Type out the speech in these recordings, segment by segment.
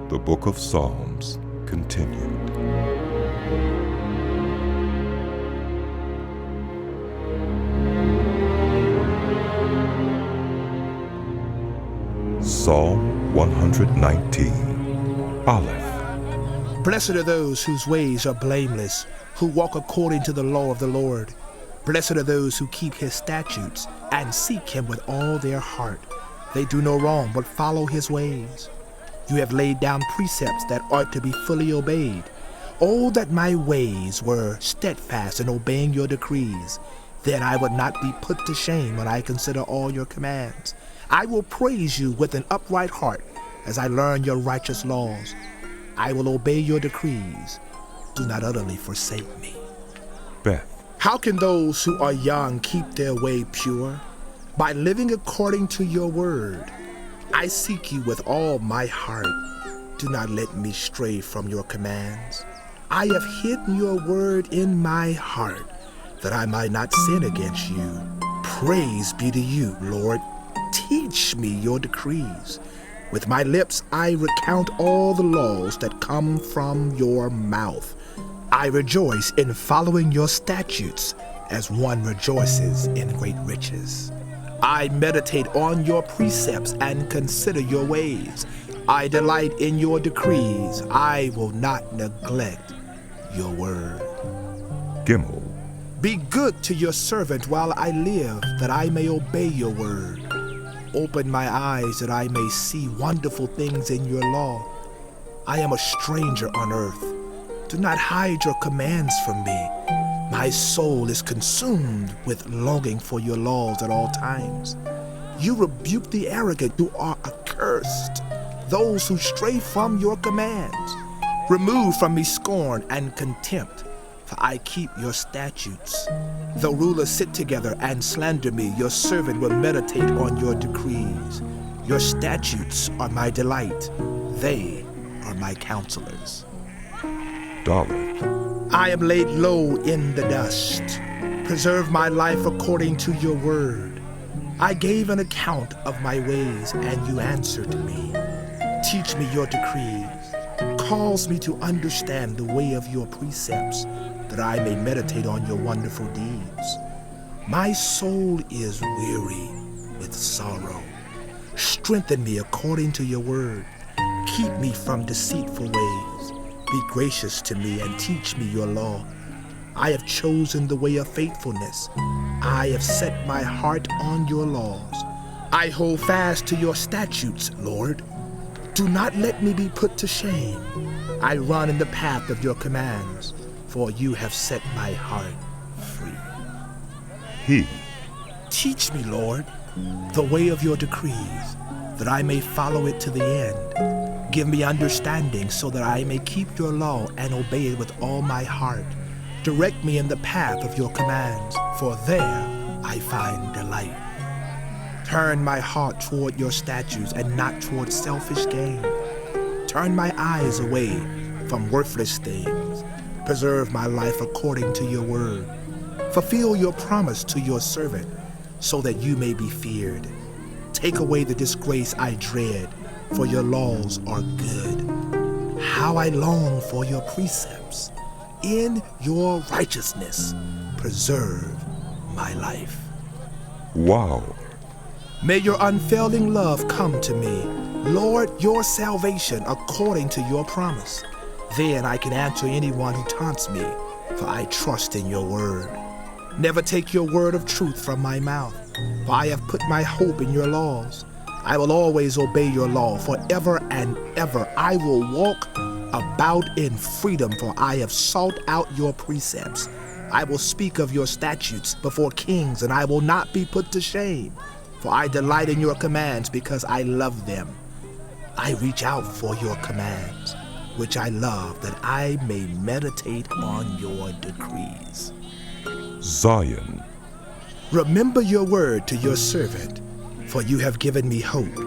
The Book of Psalms continued. Psalm 119, Aleph. Blessed are those whose ways are blameless, who walk according to the law of the Lord. Blessed are those who keep his statutes and seek him with all their heart. They do no wrong but follow his ways. You have laid down precepts that ought to be fully obeyed. Oh, that my ways were steadfast in obeying your decrees. Then I would not be put to shame when I consider all your commands. I will praise you with an upright heart as I learn your righteous laws. I will obey your decrees. Do not utterly forsake me. Beth. How can those who are young keep their way pure? By living according to your word. I seek you with all my heart. Do not let me stray from your commands. I have hidden your word in my heart, that I might not sin against you. Praise be to you, Lord. Teach me your decrees. With my lips I recount all the laws that come from your mouth. I rejoice in following your statutes as one rejoices in great riches. I meditate on your precepts and consider your ways. I delight in your decrees. I will not neglect your word. Gimel. Be good to your servant while I live, that I may obey your word. Open my eyes that I may see wonderful things in your law. I am a stranger on earth. Do not hide your commands from me. My soul is consumed with longing for your laws at all times. You rebuke the arrogant who are accursed, those who stray from your commands. Remove from me scorn and contempt, for I keep your statutes. Though rulers sit together and slander me, your servant will meditate on your decrees. Your statutes are my delight. They are my counselors. Dalet. I am laid low in the dust. Preserve my life according to your word. I gave an account of my ways, and you answered me. Teach me your decrees. Cause me to understand the way of your precepts, that I may meditate on your wonderful deeds. My soul is weary with sorrow. Strengthen me according to your word. Keep me from deceitful ways. Be gracious to me and teach me your law. I have chosen the way of faithfulness. I have set my heart on your laws. I hold fast to your statutes, Lord. Do not let me be put to shame. I run in the path of your commands, for you have set my heart free. He. Teach me, Lord, the way of your decrees, that I may follow it to the end. Give me understanding so that I may keep your law and obey it with all my heart. Direct me in the path of your commands, for there I find delight. Turn my heart toward your statutes and not toward selfish gain. Turn my eyes away from worthless things. Preserve my life according to your word. Fulfill your promise to your servant, so that you may be feared. Take away the disgrace I dread, for your laws are good. How I long for your precepts. In your righteousness, preserve my life. Wow. May your unfailing love come to me, Lord, your salvation according to your promise. Then I can answer anyone who taunts me, for I trust in your word. Never take your word of truth from my mouth, for I have put my hope in your laws. I will always obey your law forever and ever. I will walk about in freedom, for I have sought out your precepts. I will speak of your statutes before kings, and I will not be put to shame, for I delight in your commands because I love them. I reach out for your commands, which I love, that I may meditate on your decrees. Zion. Remember your word to your servant, for you have given me hope.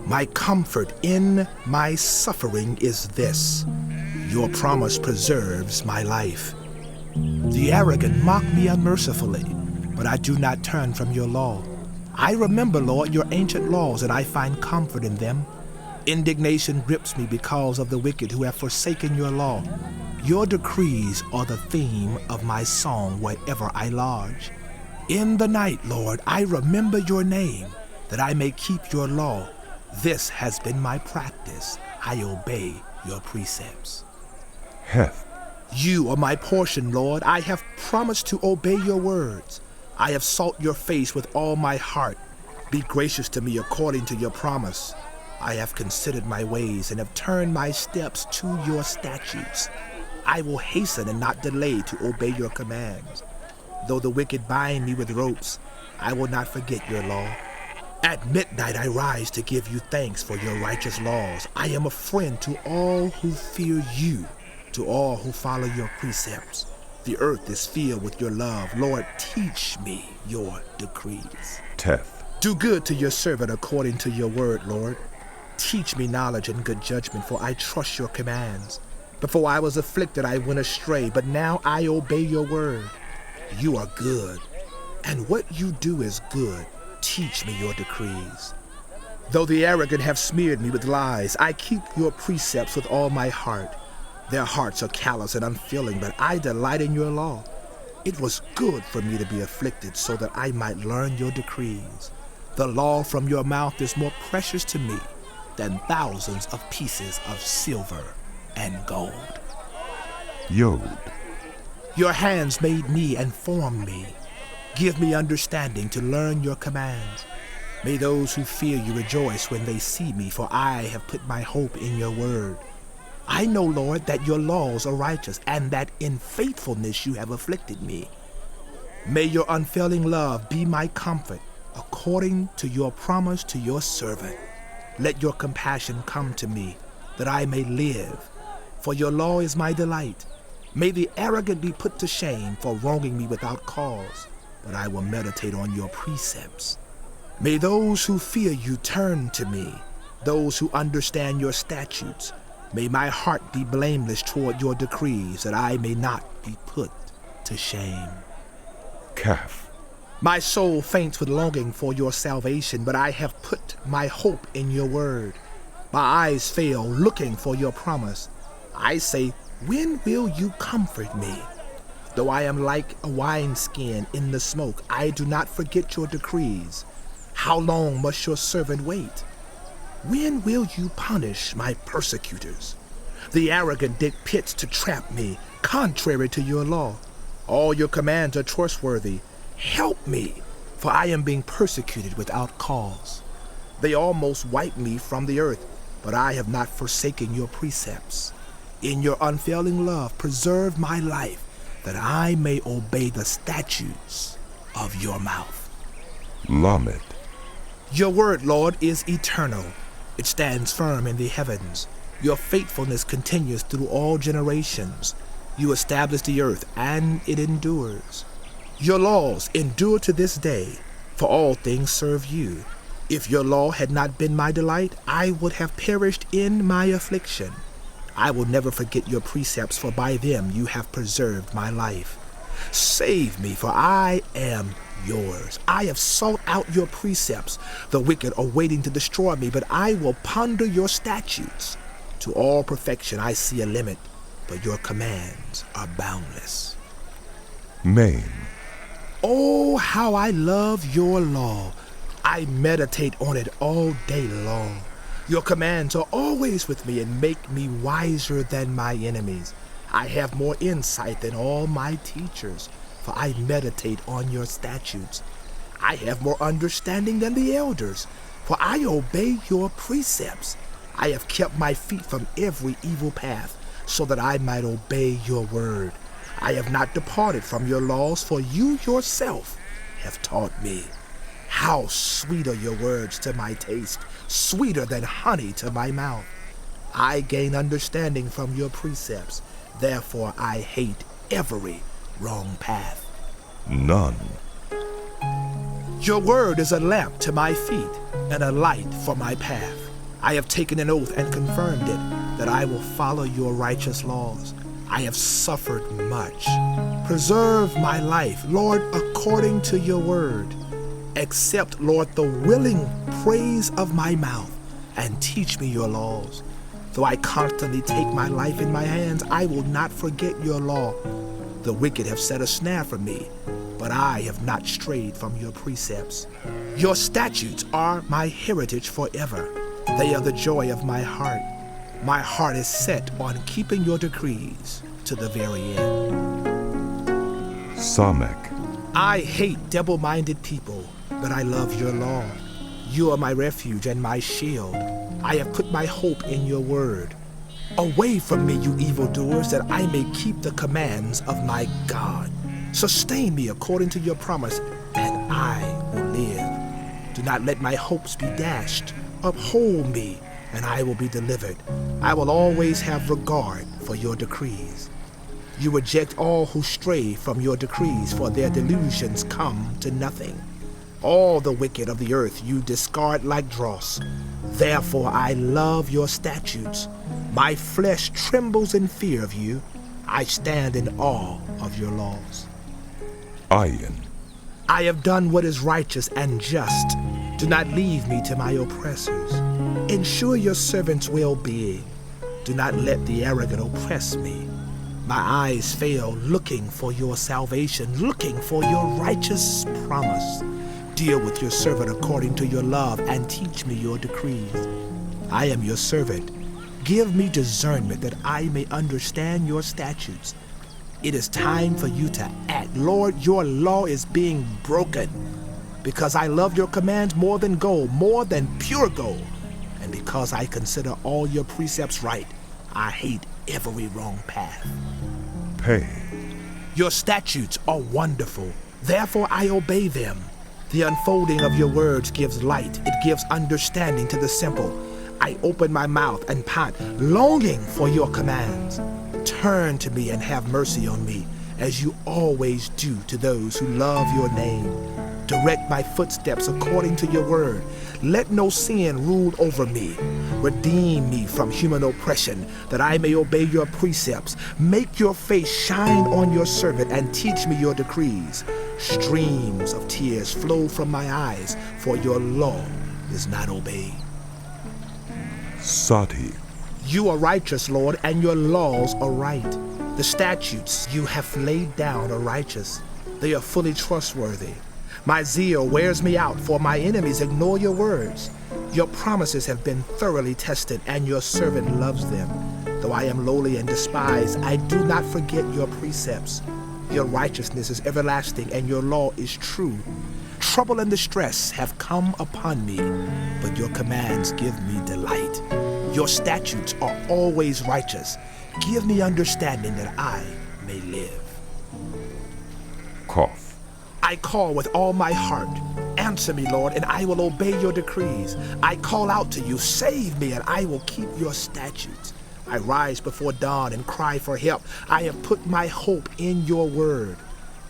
My comfort in my suffering is this: your promise preserves my life. The arrogant mock me unmercifully, but I do not turn from your law. I remember, Lord, your ancient laws, and I find comfort in them. Indignation grips me because of the wicked who have forsaken your law. Your decrees are the theme of my song wherever I lodge. In the night, Lord, I remember your name, that I may keep your law. This has been my practice. I obey your precepts. Heth, You are my portion, Lord. I have promised to obey your words. I have sought your face with all my heart. Be gracious to me according to your promise. I have considered my ways and have turned my steps to your statutes. I will hasten and not delay to obey your commands. Though the wicked bind me with ropes, I will not forget your law. At midnight I rise to give you thanks for your righteous laws. I am a friend to all who fear you, to all who follow your precepts. The earth is filled with your love. Lord, teach me your decrees. Teth, Do good to your servant according to your word, Lord. Teach me knowledge and good judgment, for I trust your commands. Before I was afflicted, I went astray, but now I obey your word. You are good, and what you do is good. Teach me your decrees. Though the arrogant have smeared me with lies, I keep your precepts with all my heart. Their hearts are callous and unfeeling, but I delight in your law. It was good for me to be afflicted so that I might learn your decrees. The law from your mouth is more precious to me than thousands of pieces of silver and gold. Yod, Your hands made me and formed me. Give me understanding to learn your commands. May those who fear you rejoice when they see me, for I have put my hope in your word. I know, Lord, that your laws are righteous, and that in faithfulness you have afflicted me. May your unfailing love be my comfort, according to your promise to your servant. Let your compassion come to me, that I may live, for your law is my delight. May the arrogant be put to shame for wronging me without cause, but I will meditate on your precepts. May those who fear you turn to me, those who understand your statutes. May my heart be blameless toward your decrees, that I may not be put to shame. Kaf, My soul faints with longing for your salvation, but I have put my hope in your word. My eyes fail looking for your promise. I say, when will you comfort me? Though I am like a wineskin in the smoke, I do not forget your decrees. How long must your servant wait? When will you punish my persecutors? The arrogant dig pits to trap me, contrary to your law. All your commands are trustworthy. Help me, for I am being persecuted without cause. They almost wipe me from the earth, but I have not forsaken your precepts. In your unfailing love, preserve my life, that I may obey the statutes of your mouth. Lamed, Your word, Lord, is eternal. It stands firm in the heavens. Your faithfulness continues through all generations. You establish the earth, and it endures. Your laws endure to this day, for all things serve you. If your law had not been my delight, I would have perished in my affliction. I will never forget your precepts, for by them you have preserved my life. Save me, for I am yours. I have sought out your precepts. The wicked are waiting to destroy me, but I will ponder your statutes. To all perfection I see a limit, but your commands are boundless. Main, Oh, how I love your law. I meditate on it all day long. Your commands are always with me and make me wiser than my enemies. I have more insight than all my teachers, for I meditate on your statutes. I have more understanding than the elders, for I obey your precepts. I have kept my feet from every evil path, so that I might obey your word. I have not departed from your laws, for you yourself have taught me. How sweet are your words to my taste, sweeter than honey to my mouth. I gain understanding from your precepts, therefore I hate every wrong path. Nun, Your word is a lamp to my feet and a light for my path. I have taken an oath and confirmed it, that I will follow your righteous laws. I have suffered much. Preserve my life, Lord, according to your word. Accept, Lord, the willing praise of my mouth, and teach me your laws. Though I constantly take my life in my hands, I will not forget your law. The wicked have set a snare for me, but I have not strayed from your precepts. Your statutes are my heritage forever. They are the joy of my heart. My heart is set on keeping your decrees to the very end. Samek. I hate double-minded people, but I love your law. You are my refuge and my shield. I have put my hope in your word. Away from me, you evildoers, that I may keep the commands of my God. Sustain me according to your promise, and I will live. Do not let my hopes be dashed. Uphold me, and I will be delivered. I will always have regard for your decrees. You reject all who stray from your decrees, for their delusions come to nothing. All the wicked of the earth you discard like dross. Therefore I love your statutes. My flesh trembles in fear of you. I stand in awe of your laws. Ayin. I have done what is righteous and just. Do not leave me to my oppressors. Ensure your servant's well-being. Do not let the arrogant oppress me. My eyes fail looking for your salvation, looking for your righteous promise. Deal with your servant according to your love and teach me your decrees. I am your servant. Give me discernment that I may understand your statutes. It is time for you to act. Lord, your law is being broken. Because I love your commands more than gold, more than pure gold. And because I consider all your precepts right, I hate every wrong path. Pei. Your statutes are wonderful. Therefore I obey them. The unfolding of your words gives light. It gives understanding to the simple. I open my mouth and pant, longing for your commands. Turn to me and have mercy on me, as you always do to those who love your name. Direct my footsteps according to your word. Let no sin rule over me. Redeem me from human oppression, that I may obey your precepts. Make your face shine on your servant and teach me your decrees. Streams of tears flow from my eyes, for your law is not obeyed. Sati. You are righteous, Lord, and your laws are right. The statutes you have laid down are righteous. They are fully trustworthy. My zeal wears me out, for my enemies ignore your words. Your promises have been thoroughly tested, and your servant loves them. Though I am lowly and despised, I do not forget your precepts. Your righteousness is everlasting, and your law is true. Trouble and distress have come upon me, but your commands give me delight. Your statutes are always righteous. Give me understanding that I may live. Koth. I call with all my heart. Answer me, Lord, and I will obey your decrees. I call out to you, save me, and I will keep your statutes. I rise before dawn and cry for help. I have put my hope in your word.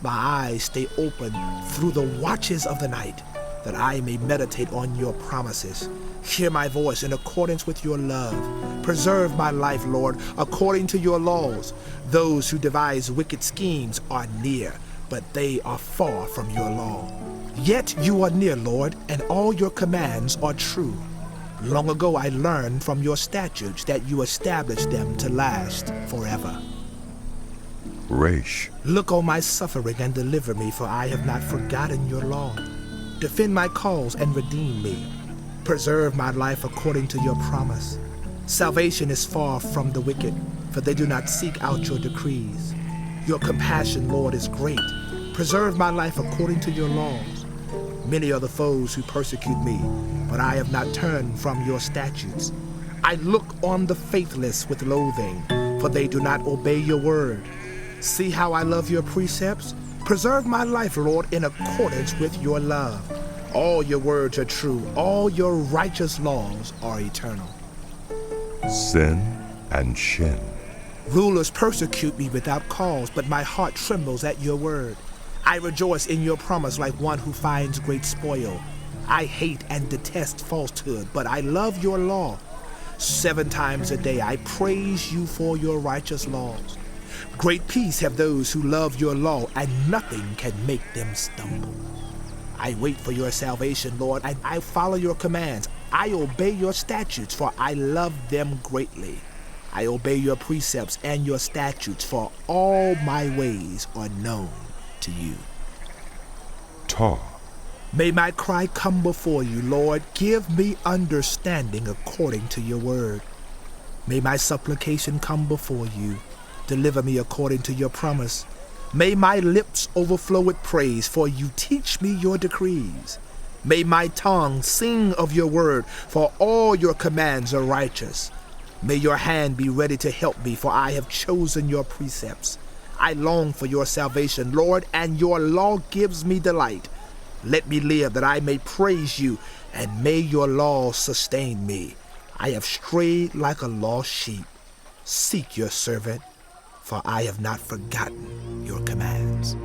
My eyes stay open through the watches of the night, that I may meditate on your promises. Hear my voice in accordance with your love. Preserve my life, Lord, according to your laws. Those who devise wicked schemes are near, but they are far from your law. Yet you are near, Lord, and all your commands are true. Long ago I learned from your statutes that you established them to last forever. Resh. Look on my suffering and deliver me, for I have not forgotten your law. Defend my cause and redeem me. Preserve my life according to your promise. Salvation is far from the wicked, for they do not seek out your decrees. Your compassion, Lord, is great. Preserve my life according to your laws. Many are the foes who persecute me, but I have not turned from your statutes. I look on the faithless with loathing, for they do not obey your word. See how I love your precepts? Preserve my life, Lord, in accordance with your love. All your words are true. All your righteous laws are eternal. Sin and Shin. Rulers persecute me without cause, but my heart trembles at your word. I rejoice in your promise like one who finds great spoil. I hate and detest falsehood, but I love your law. 7 times a day I praise you for your righteous laws. Great peace have those who love your law, and nothing can make them stumble. I wait for your salvation, Lord, and I follow your commands. I obey your statutes, for I love them greatly. I obey your precepts and your statutes, for all my ways are known to you. Ta. May my cry come before you, Lord. Give me understanding according to your word. May my supplication come before you. Deliver me according to your promise. May my lips overflow with praise, for you teach me your decrees. May my tongue sing of your word, for all your commands are righteous. May your hand be ready to help me, for I have chosen your precepts. I long for your salvation, Lord, and your law gives me delight. Let me live that I may praise you, and may your law sustain me. I have strayed like a lost sheep. Seek your servant, for I have not forgotten your commands.